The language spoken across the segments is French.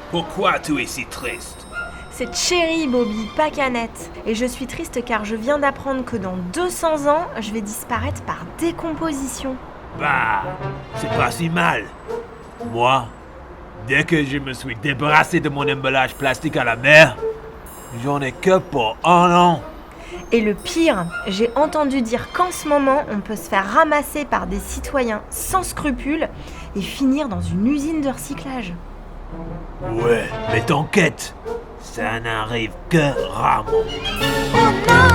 Pourquoi tu es si triste? C'est Cherry, Bobby, pas Canette. Et je suis triste car je viens d'apprendre que dans 200 ans, je vais disparaître par décomposition. Bah, c'est pas si mal. Moi, dès que je me suis débarrassé de mon emballage plastique à la mer, j'en ai que pour 1 an. Et le pire, j'ai entendu dire qu'en ce moment, on peut se faire ramasser par des citoyens sans scrupules et finir dans une usine de recyclage. Ouais, mais t'inquiète, ça n'arrive que rarement. Oh non!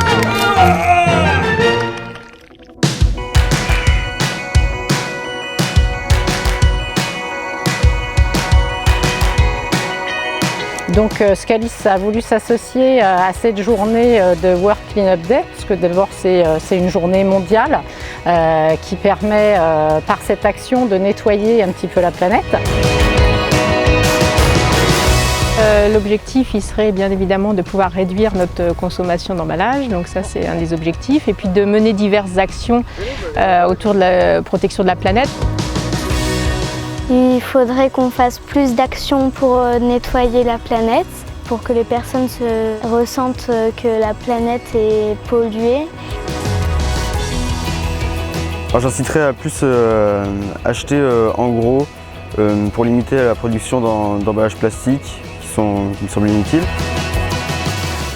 Donc Scalis a voulu s'associer à cette journée de World Cleanup Day, parce que d'abord c'est une journée mondiale qui permet par cette action de nettoyer un petit peu la planète. L'objectif, il serait bien évidemment de pouvoir réduire notre consommation d'emballage, donc ça c'est un des objectifs, et puis de mener diverses actions autour de la protection de la planète. Il faudrait qu'on fasse plus d'actions pour nettoyer la planète, pour que les personnes se ressentent que la planète est polluée. J'inciterais à plus acheter en gros pour limiter la production d'emballages plastiques qui me semblent inutiles.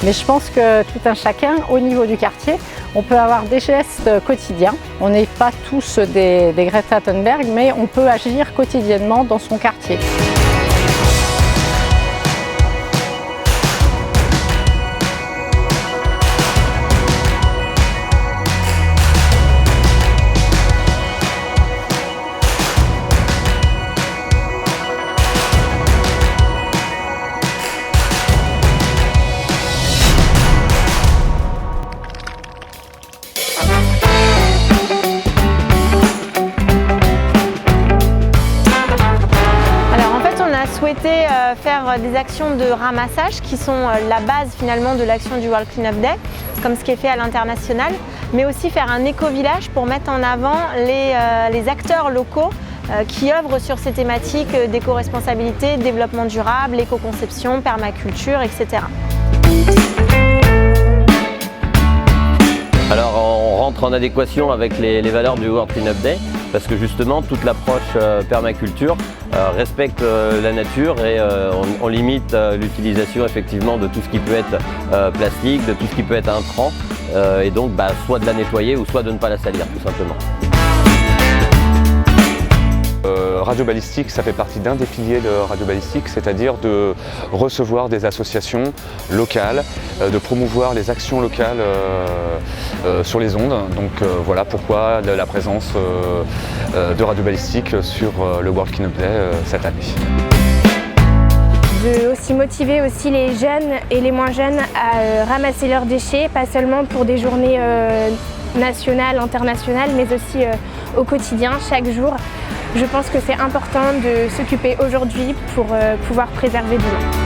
Mais je pense que tout un chacun, au niveau du quartier, on peut avoir des gestes quotidiens. On n'est pas tous des Greta Thunberg, mais on peut agir quotidiennement dans son quartier. Souhaité faire des actions de ramassage qui sont la base finalement de l'action du World Cleanup Day, comme ce qui est fait à l'international, mais aussi faire un éco-village pour mettre en avant les acteurs locaux qui œuvrent sur ces thématiques d'éco-responsabilité, développement durable, éco-conception, permaculture, etc. Alors on rentre en adéquation avec les valeurs du World Cleanup Day parce que justement toute l'approche permaculture respecte la nature et on limite l'utilisation effectivement de tout ce qui peut être plastique, de tout ce qui peut être intrant et donc soit de la nettoyer ou soit de ne pas la salir tout simplement. Radio Balistique, ça fait partie d'un des piliers de Radio Balistique, c'est-à-dire de recevoir des associations locales, de promouvoir les actions locales sur les ondes. Donc voilà pourquoi la présence de Radio Balistique sur le World Cleanup Day cette année. De aussi motiver aussi les jeunes et les moins jeunes à ramasser leurs déchets, pas seulement pour des journées nationales, internationales, mais aussi au quotidien, chaque jour. Je pense que c'est important de s'occuper aujourd'hui pour pouvoir préserver demain.